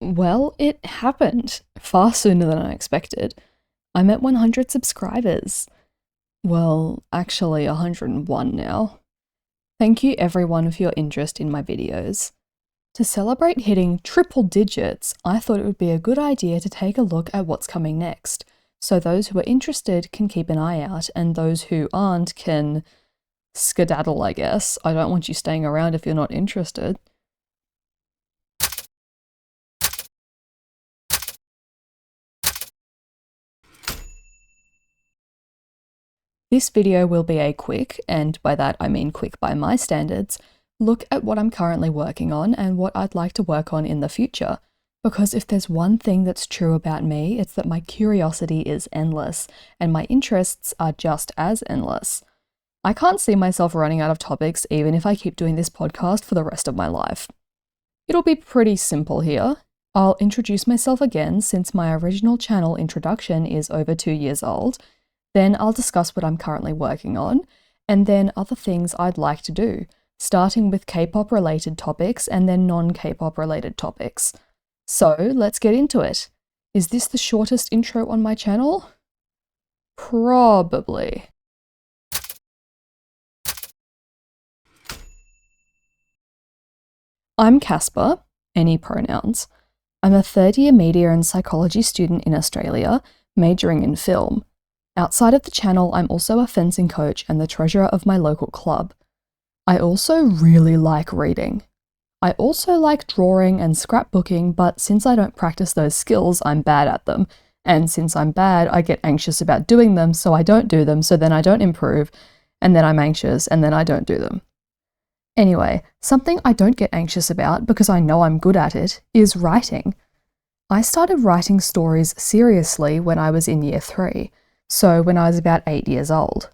Well, it happened far sooner than I expected. I'm at 100 subscribers. Well, actually 101 now. Thank you everyone for your interest in my videos. To celebrate hitting triple digits, I thought it would be a good idea to take a look at what's coming next, so those who are interested can keep an eye out and those who aren't can skedaddle, I guess. I don't want you staying around if you're not interested. This video will be a quick, and by that I mean quick by my standards, look at what I'm currently working on and what I'd like to work on in the future. Because if there's one thing that's true about me, it's that my curiosity is endless, and my interests are just as endless. I can't see myself running out of topics even if I keep doing this podcast for the rest of my life. It'll be pretty simple here. I'll introduce myself again since my original channel introduction is over 2 years old. Then I'll discuss what I'm currently working on, and then other things I'd like to do, starting with K-pop related topics and then non-K-pop related topics. So let's get into it. Is this the shortest intro on my channel? Probably. I'm Casper, any pronouns. I'm a third-year media and psychology student in Australia, majoring in film. Outside of the channel, I'm also a fencing coach and the treasurer of my local club. I also really like reading. I also like drawing and scrapbooking, but since I don't practice those skills, I'm bad at them. And since I'm bad, I get anxious about doing them, so I don't do them, so then I don't improve, and then I'm anxious, and then I don't do them. Anyway, something I don't get anxious about, because I know I'm good at it, is writing. I started writing stories seriously when I was in year 3. So when I was about 8 years old.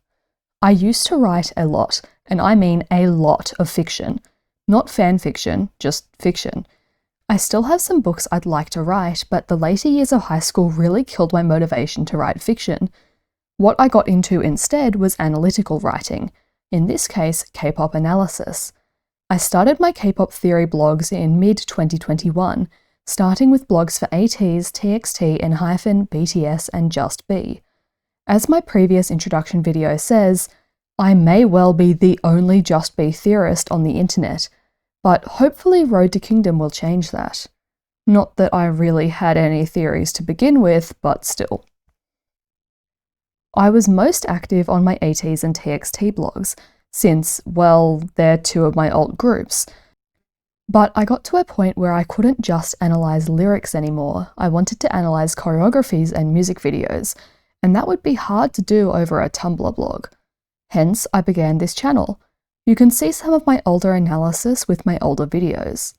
I used to write a lot, and I mean a lot of fiction. Not fan fiction, just fiction. I still have some books I'd like to write, but the later years of high school really killed my motivation to write fiction. What I got into instead was analytical writing, in this case, K-pop analysis. I started my K-pop theory blogs in mid-2021, starting with blogs for ATEEZ, TXT, ENHYPEN, BTS, and Just B. As my previous introduction video says, I may well be the only Just B theorist on the internet, but hopefully Road to Kingdom will change that. Not that I really had any theories to begin with, but still. I was most active on my ATEEZ and TXT blogs, since, well, they're two of my alt groups. But I got to a point where I couldn't just analyse lyrics anymore. I wanted to analyse choreographies and music videos, and that would be hard to do over a Tumblr blog. Hence, I began this channel. You can see some of my older analysis with my older videos.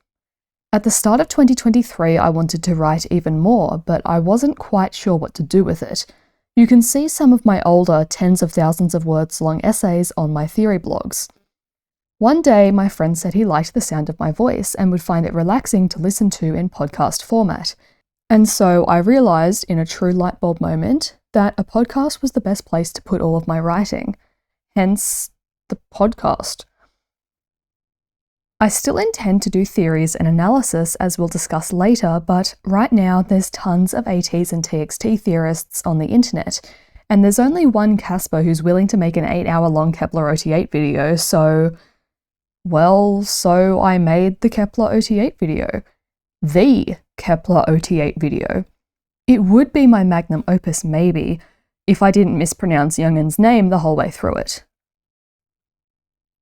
At the start of 2023, I wanted to write even more, but I wasn't quite sure what to do with it. You can see some of my older tens of thousands of words long essays on my theory blogs. One day, my friend said he liked the sound of my voice and would find it relaxing to listen to in podcast format. And so I realised, in a true lightbulb moment, that a podcast was the best place to put all of my writing. Hence, the podcast. I still intend to do theories and analysis, as we'll discuss later, but right now there's tons of ATEEZ and TXT theorists on the internet, and there's only one Casper who's willing to make an 8-hour-long Kepler OT8 video, so I made the Kepler OT8 video. The Kepler OT8 video. It would be my magnum opus maybe, if I didn't mispronounce Youngin's name the whole way through it.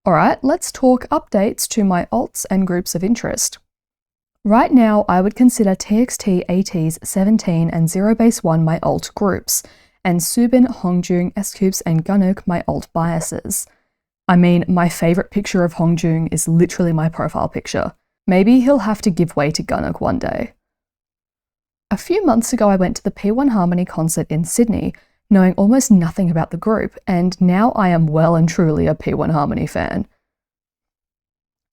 Alright, let's talk updates to my alts and groups of interest. Right now, I would consider TXT, ATEEZ, 17 and Zero Base 1 my alt groups, and Subin, Hongjoong, S-Cubes and Gunnook my alt biases. I mean, my favourite picture of Hongjoong is literally my profile picture. Maybe he'll have to give way to Gunnook one day. A few months ago I went to the P1 Harmony concert in Sydney, knowing almost nothing about the group, and now I am well and truly a P1 Harmony fan.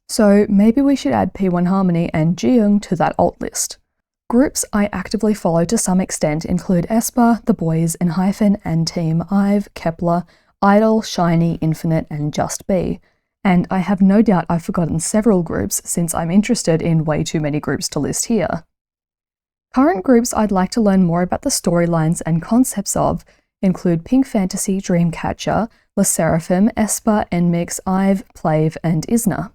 So maybe we should add P1 Harmony and Jiyoung to that alt list. Groups I actively follow to some extent include aespa, The Boys, ENHYPEN and Team IVE, Kepler, Idol, SHINee, Infinite and Just B. And I have no doubt I've forgotten several groups since I'm interested in way too many groups to list here. Current groups I'd like to learn more about the storylines and concepts of include Pink Fantasy, Dreamcatcher, LE SSERAFIM, aespa, NMIXX, IVE, Plave, and ISNA.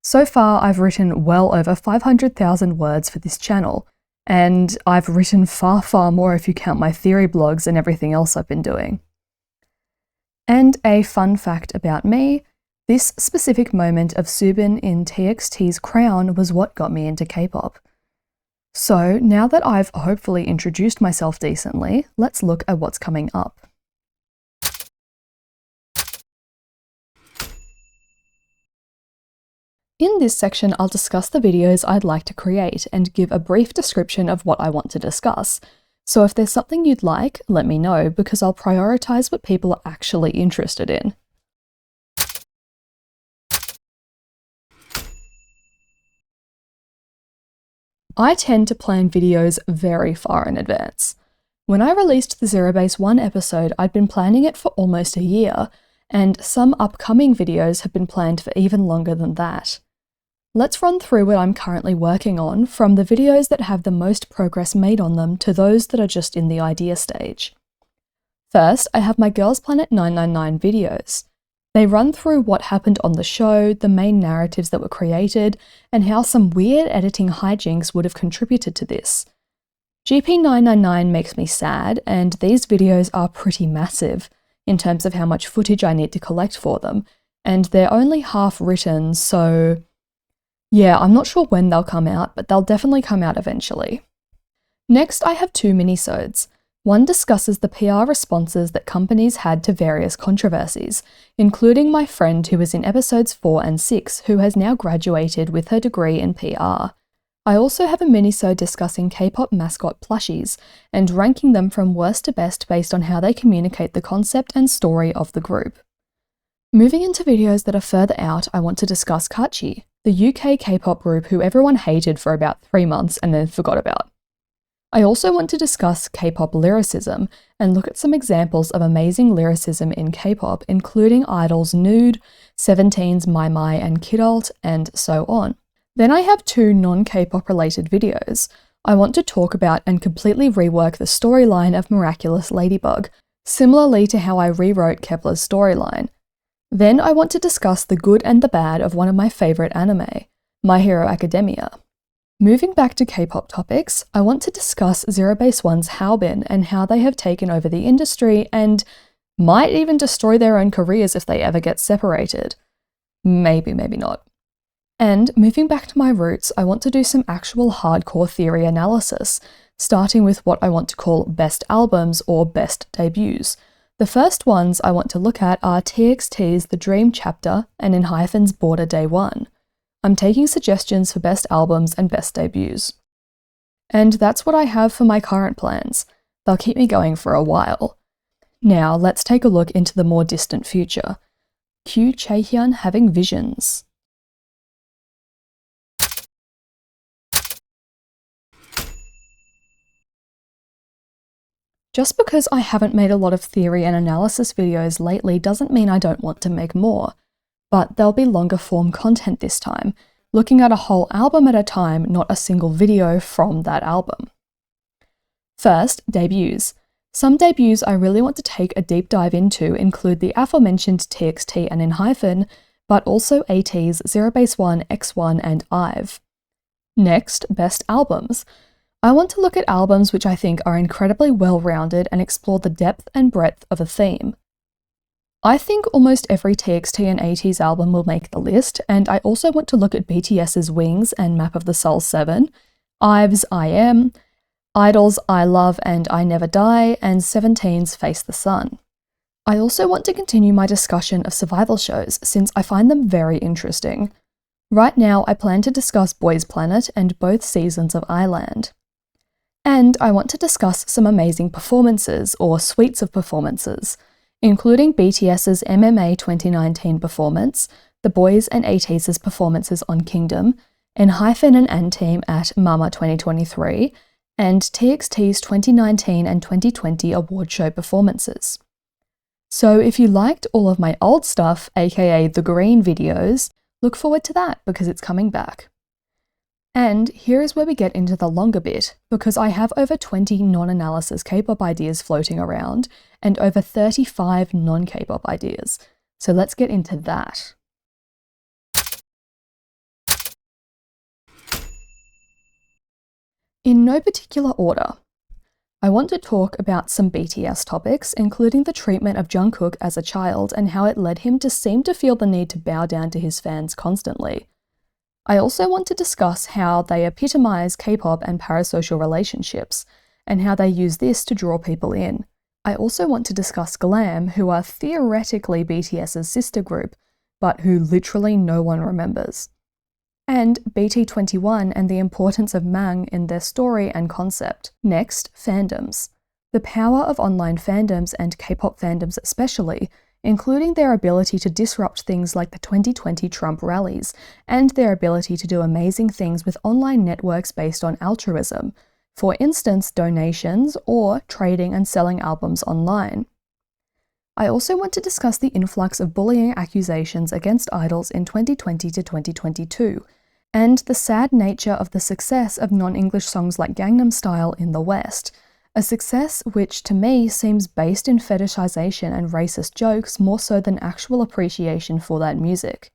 So far, I've written well over 500,000 words for this channel, and I've written far, far more if you count my theory blogs and everything else I've been doing. And a fun fact about me, this specific moment of Soobin in TXT's crown was what got me into K-pop. So now that I've hopefully introduced myself decently, let's look at what's coming up. In this section, I'll discuss the videos I'd like to create and give a brief description of what I want to discuss. So if there's something you'd like, let me know because I'll prioritize what people are actually interested in. I tend to plan videos very far in advance. When I released the Zero Base 1 episode, I'd been planning it for almost a year, and some upcoming videos have been planned for even longer than that. Let's run through what I'm currently working on, from the videos that have the most progress made on them to those that are just in the idea stage. First, I have my Girls Planet 999 videos. They run through what happened on the show, the main narratives that were created, and how some weird editing hijinks would have contributed to this. GP999 makes me sad, and these videos are pretty massive in terms of how much footage I need to collect for them, and they're only half written, so yeah, I'm not sure when they'll come out, but they'll definitely come out eventually. Next, I have two minisodes. One discusses the PR responses that companies had to various controversies, including my friend who was in episodes 4 and 6, who has now graduated with her degree in PR. I also have a minisode discussing K-pop mascot plushies, and ranking them from worst to best based on how they communicate the concept and story of the group. Moving into videos that are further out, I want to discuss Kachi, the UK K-pop group who everyone hated for about 3 months and then forgot about. I also want to discuss K-pop lyricism and look at some examples of amazing lyricism in K-pop, including Idol's Nude, Seventeen's My My and Kidult, and so on. Then I have two non-K-pop related videos. I want to talk about and completely rework the storyline of Miraculous Ladybug, similarly to how I rewrote Kepler's storyline. Then I want to discuss the good and the bad of one of my favourite anime, My Hero Academia. Moving back to K-pop topics, I want to discuss Zero Base 1's Haobin and how they have taken over the industry and might even destroy their own careers if they ever get separated. Maybe, maybe not. And moving back to my roots, I want to do some actual hardcore theory analysis, starting with what I want to call best albums or best debuts. The first ones I want to look at are TXT's The Dream Chapter and ENHYPEN's Border Day 1. I'm taking suggestions for best albums and best debuts. And that's what I have for my current plans. They'll keep me going for a while. Now let's take a look into the more distant future. Cue Chaehyun having visions. Just because I haven't made a lot of theory and analysis videos lately doesn't mean I don't want to make more. But there'll be longer form content this time, looking at a whole album at a time, not a single video from that album. First, debuts. Some debuts I really want to take a deep dive into include the aforementioned TXT and ENHYPEN, but also AT's Zero Base 1, X1 and IVE. Next, best albums. I want to look at albums which I think are incredibly well-rounded and explore the depth and breadth of a theme. I think almost every TXT and AT's album will make the list, and I also want to look at BTS's Wings and Map of the Soul 7, IVE's I Am, Idol's I Love and I Never Die, and Seventeen's Face the Sun. I also want to continue my discussion of survival shows since I find them very interesting. Right now I plan to discuss Boys Planet and both seasons of Island. And I want to discuss some amazing performances, or suites of performances, including BTS's MMA 2019 performance, the Boys and ATEEZ's performances on Kingdom, ENHYPEN and ANTEAM at Mama 2023, and TXT's 2019 and 2020 award show performances. So if you liked all of my old stuff, aka the green videos, look forward to that because it's coming back. And here is where we get into the longer bit, because I have over 20 non-analysis K-pop ideas floating around, and over 35 non-K-pop ideas. So let's get into that. In no particular order, I want to talk about some BTS topics, including the treatment of Jungkook as a child and how it led him to seem to feel the need to bow down to his fans constantly. I also want to discuss how they epitomize K-pop and parasocial relationships, and how they use this to draw people in. I also want to discuss Glam, who are theoretically BTS's sister group, but who literally no one remembers. And BT21 and the importance of Mang in their story and concept. Next, fandoms. The power of online fandoms and K-pop fandoms especially, including their ability to disrupt things like the 2020 Trump rallies, and their ability to do amazing things with online networks based on altruism, for instance donations or trading and selling albums online. I also want to discuss the influx of bullying accusations against idols in 2020 to 2022, and the sad nature of the success of non-English songs like Gangnam Style in the West, a success which to me seems based in fetishization and racist jokes more so than actual appreciation for that music.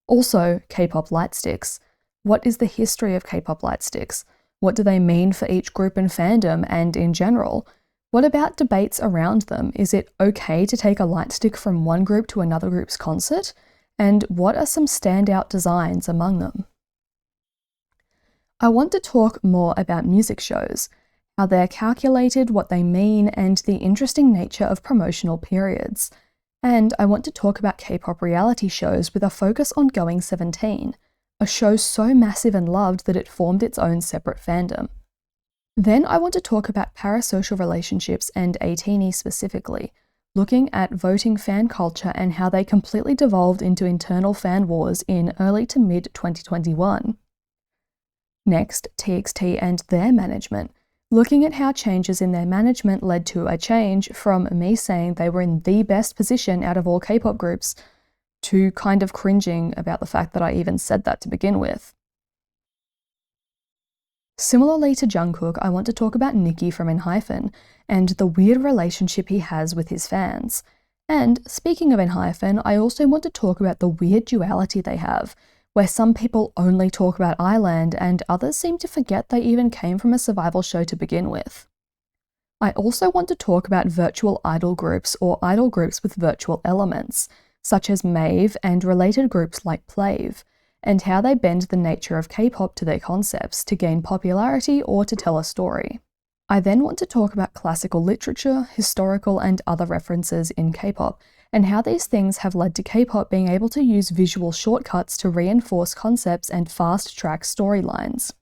Also, K-pop lightsticks. What is the history of K-pop lightsticks? What do they mean for each group and fandom and in general? What about debates around them? Is it okay to take a lightstick from one group to another group's concert? And what are some standout designs among them? I want to talk more about music shows, how they're calculated, what they mean, and the interesting nature of promotional periods. And I want to talk about K-pop reality shows with a focus on Going 17, a show so massive and loved that it formed its own separate fandom. Then I want to talk about parasocial relationships and 18e specifically, looking at voting fan culture and how they completely devolved into internal fan wars in early to mid 2021. Next, TXT and their management, looking at how changes in their management led to a change from me saying they were in the best position out of all K-pop groups to kind of cringing about the fact that I even said that to begin with. Similarly to Jungkook, I want to talk about Nicki from ENHYPEN and the weird relationship he has with his fans. And speaking of ENHYPEN, I also want to talk about the weird duality they have, where some people only talk about Island and others seem to forget they even came from a survival show to begin with. I also want to talk about virtual idol groups or idol groups with virtual elements, such as Mave and related groups like Plave, and how they bend the nature of K-pop to their concepts to gain popularity or to tell a story. I then want to talk about classical literature, historical and other references in K-pop, and how these things have led to K-pop being able to use visual shortcuts to reinforce concepts and fast-track storylines.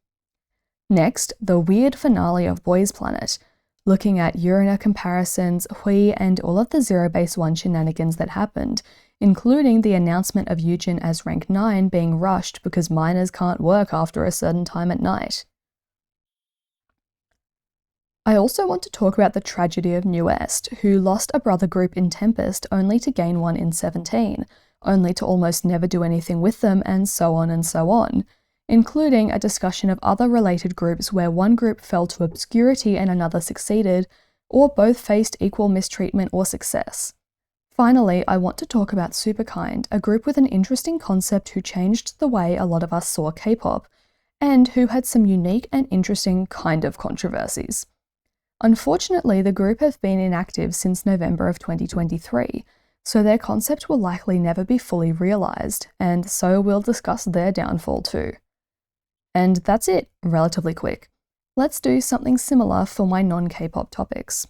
Next, the weird finale of Boys Planet, looking at Urina comparisons, Hui, and all of the Zero Base One shenanigans that happened, including the announcement of Yujin as rank 9 being rushed because minors can't work after a certain time at night. I also want to talk about the tragedy of Newest, who lost a brother group in Tempest only to gain one in 17, only to almost never do anything with them, and so on, including a discussion of other related groups where one group fell to obscurity and another succeeded, or both faced equal mistreatment or success. Finally, I want to talk about Superkind, a group with an interesting concept who changed the way a lot of us saw K-pop, and who had some unique and interesting kind of controversies. Unfortunately, the group have been inactive since November of 2023, so their concept will likely never be fully realised, and so we'll discuss their downfall too. And that's it, relatively quick. Let's do something similar for my non-K-pop topics.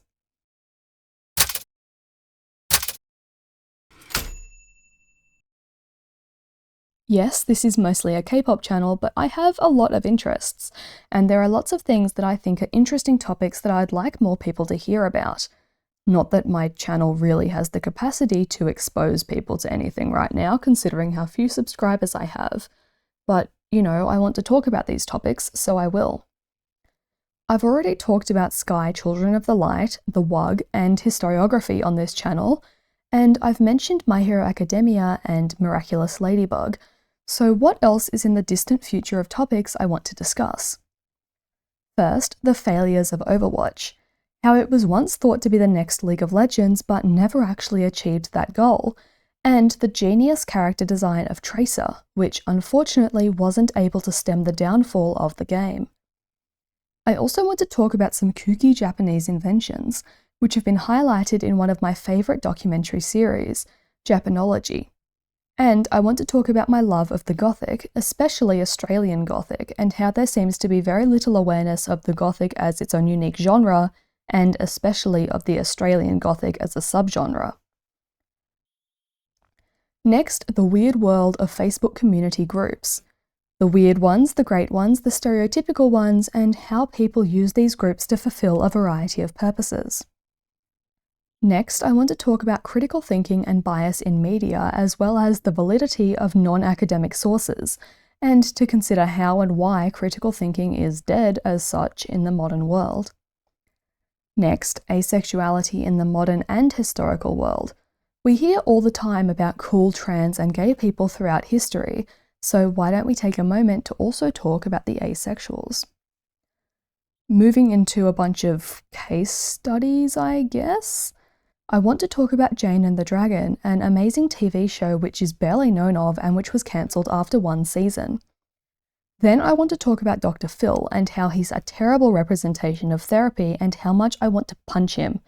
Yes, this is mostly a K-pop channel, but I have a lot of interests, and there are lots of things that I think are interesting topics that I'd like more people to hear about. Not that my channel really has the capacity to expose people to anything right now, considering how few subscribers I have, but, you know, I want to talk about these topics, so I will. I've already talked about Sky, Children of the Light, The Wug, and historiography on this channel, and I've mentioned My Hero Academia and Miraculous Ladybug, So what else is in the distant future of topics I want to discuss? First, the failures of Overwatch. How it was once thought to be the next League of Legends but never actually achieved that goal, and the genius character design of Tracer, which unfortunately wasn't able to stem the downfall of the game. I also want to talk about some kooky Japanese inventions, which have been highlighted in one of my favourite documentary series, Japanology. And I want to talk about my love of the Gothic, especially Australian Gothic, and how there seems to be very little awareness of the Gothic as its own unique genre, and especially of the Australian Gothic as a subgenre. Next, the weird world of Facebook community groups. The weird ones, the great ones, the stereotypical ones, and how people use these groups to fulfill a variety of purposes. Next, I want to talk about critical thinking and bias in media, as well as the validity of non-academic sources, and to consider how and why critical thinking is dead as such in the modern world. Next, asexuality in the modern and historical world. We hear all the time about cool trans and gay people throughout history, so why don't we take a moment to also talk about the asexuals? Moving into a bunch of case studies, I guess? I want to talk about Jane and the Dragon, an amazing TV show which is barely known of and which was cancelled after one season. Then I want to talk about Dr. Phil and how he's a terrible representation of therapy and how much I want to punch him.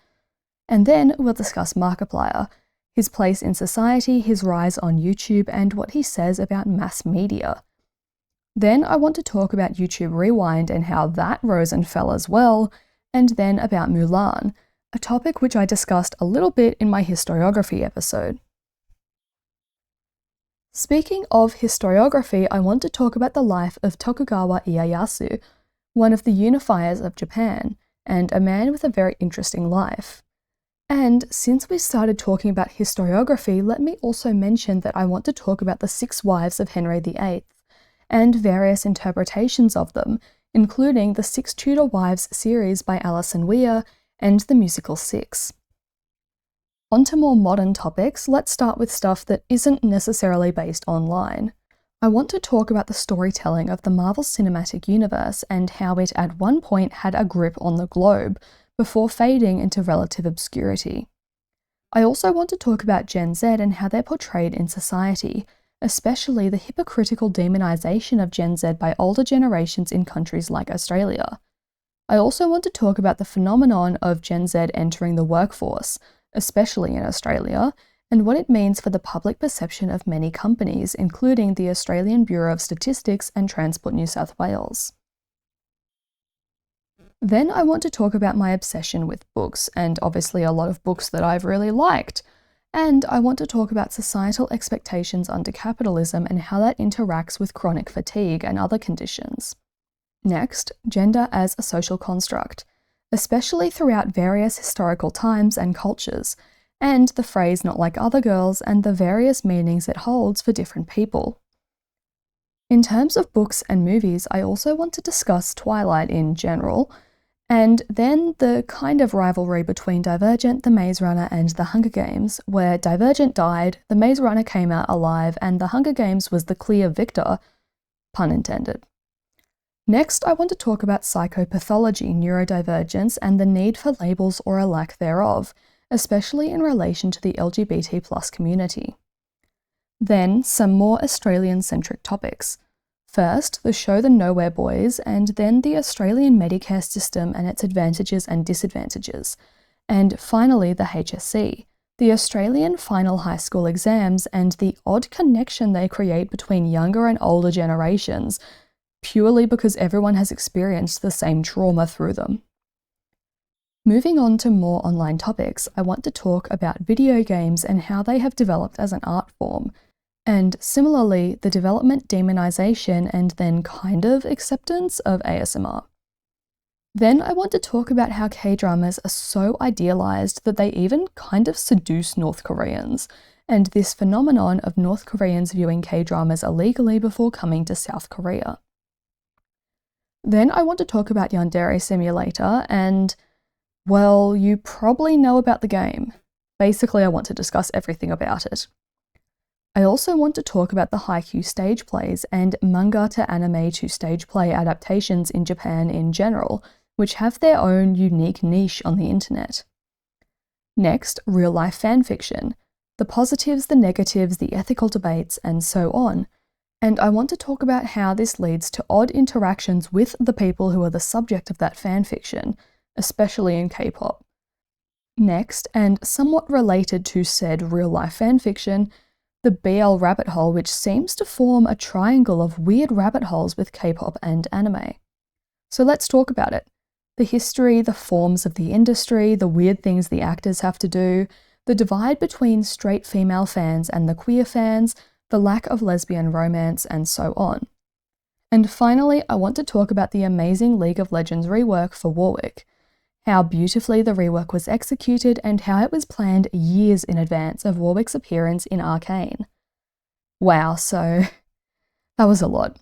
And then we'll discuss Markiplier, his place in society, his rise on YouTube, and what he says about mass media. Then I want to talk about YouTube Rewind and how that rose and fell as well, and then about Mulan, a topic which I discussed a little bit in my historiography episode. Speaking of historiography, I want to talk about the life of Tokugawa Ieyasu, one of the unifiers of Japan, and a man with a very interesting life. And since we started talking about historiography, let me also mention that I want to talk about the 6 wives of Henry VIII, and various interpretations of them, including the 6 Tudor Wives series by Alison Weir, and the musical 6. On to more modern topics, let's start with stuff that isn't necessarily based online. I want to talk about the storytelling of the Marvel Cinematic Universe and how it at one point had a grip on the globe, before fading into relative obscurity. I also want to talk about Gen Z and how they're portrayed in society, especially the hypocritical demonization of Gen Z by older generations in countries like Australia. I also want to talk about the phenomenon of Gen Z entering the workforce, especially in Australia, and what it means for the public perception of many companies, including the Australian Bureau of Statistics and Transport New South Wales. Then I want to talk about my obsession with books, and obviously a lot of books that I've really liked. And I want to talk about societal expectations under capitalism and how that interacts with chronic fatigue and other conditions. Next, gender as a social construct, especially throughout various historical times and cultures, and the phrase "not like other girls" and the various meanings it holds for different people. In terms of books and movies, I also want to discuss Twilight in general, and then the kind of rivalry between Divergent, The Maze Runner, and The Hunger Games, where Divergent died, The Maze Runner came out alive, and The Hunger Games was the clear victor, pun intended. Next, I want to talk about psychopathology, neurodivergence, and the need for labels or a lack thereof, especially in relation to the LGBT+ community. Then, some more Australian-centric topics. First, the show The Nowhere Boys, and then the Australian Medicare system and its advantages and disadvantages. And finally, the HSC, the Australian final high school exams, and the odd connection they create between younger and older generations, purely because everyone has experienced the same trauma through them. Moving on to more online topics, I want to talk about video games and how they have developed as an art form, and similarly, the development, demonization, and then kind of acceptance of ASMR. Then I want to talk about how K-dramas are so idealized that they even kind of seduce North Koreans, and this phenomenon of North Koreans viewing K-dramas illegally before coming to South Korea. Then I want to talk about Yandere Simulator, and, well, you probably know about the game. Basically, I want to discuss everything about it. I also want to talk about the haiku stage plays and manga to anime to stage play adaptations in Japan in general, which have their own unique niche on the internet. Next, real-life fanfiction, the positives, the negatives, the ethical debates, and so on. And I want to talk about how this leads to odd interactions with the people who are the subject of that fanfiction, especially in K-pop. Next, and somewhat related to said real-life fanfiction, the BL rabbit hole, which seems to form a triangle of weird rabbit holes with K-pop and anime. So let's talk about it. The history, the forms of the industry, the weird things the actors have to do, the divide between straight female fans and the queer fans, the lack of lesbian romance, and so on. And finally, I want to talk about the amazing League of Legends rework for Warwick, how beautifully the rework was executed and how it was planned years in advance of Warwick's appearance in Arcane. Wow, so that was a lot.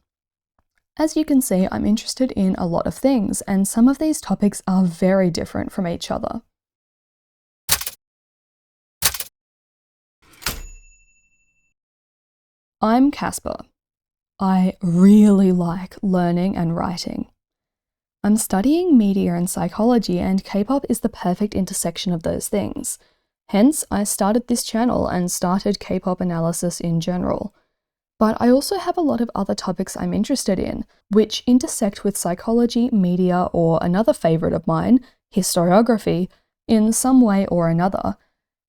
As you can see, I'm interested in a lot of things, and some of these topics are very different from each other. I'm Casper. I really like learning and writing. I'm studying media and psychology, and K-pop is the perfect intersection of those things. Hence, I started this channel and started K-pop analysis in general. But I also have a lot of other topics I'm interested in, which intersect with psychology, media, or another favourite of mine, historiography, in some way or another.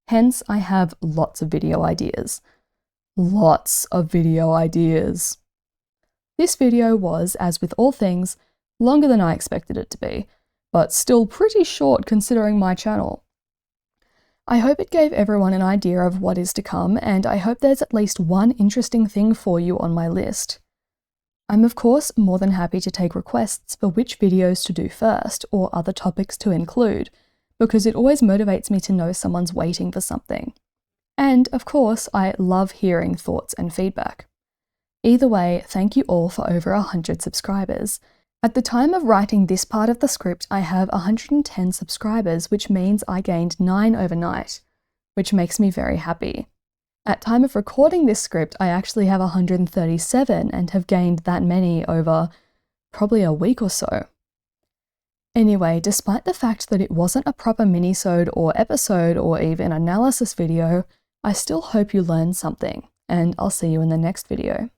Hence, I have lots of video ideas. Lots of video ideas. This video was, as with all things, longer than I expected it to be, but still pretty short considering my channel. I hope it gave everyone an idea of what is to come, and I hope there's at least one interesting thing for you on my list. I'm of course more than happy to take requests for which videos to do first, or other topics to include, because it always motivates me to know someone's waiting for something. And of course, I love hearing thoughts and feedback. Either way, thank you all for over 100 subscribers. At the time of writing this part of the script, I have 110 subscribers, which means I gained 9 overnight, which makes me very happy. At time of recording this script, I actually have 137 and have gained that many over probably a week or so. Anyway, despite the fact that it wasn't a proper minisode or episode or even analysis video, I still hope you learned something, and I'll see you in the next video.